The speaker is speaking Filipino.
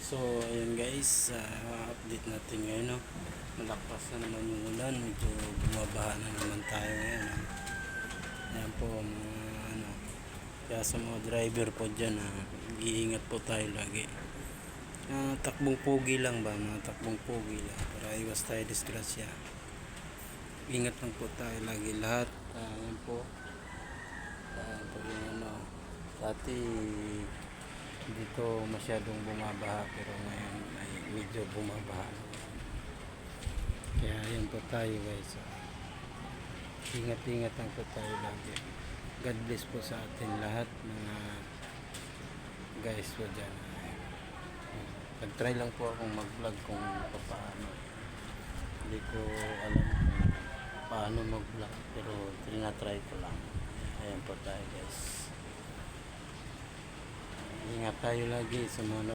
So ayun guys, update natin ngayon, no? Malakas na naman yung ulan, medyo bumabaha na naman tayo ngayon, no? Ayan po mga ano, kaya sa mga driver po dyan, iingat po tayo lagi. Takbong pogi lang ba, mga takbong pogi lang para iwas tayo disgrasya. Ingat lang po tayo lagi lahat. Ayan po, yung ano, dati dito masyadong bumabaha pero ngayon ay medyo bumabaha. Kaya yun po tayo guys, ingat-ingat lang po tayo lagi. God bless po sa atin lahat mga guys po dyan. Nag-try lang po akong mag-vlog kung paano. Hindi ko alam kung paano mag-vlog pero tinatry ko lang. Ayan po tayo guys, ingat tayo lagi sa mga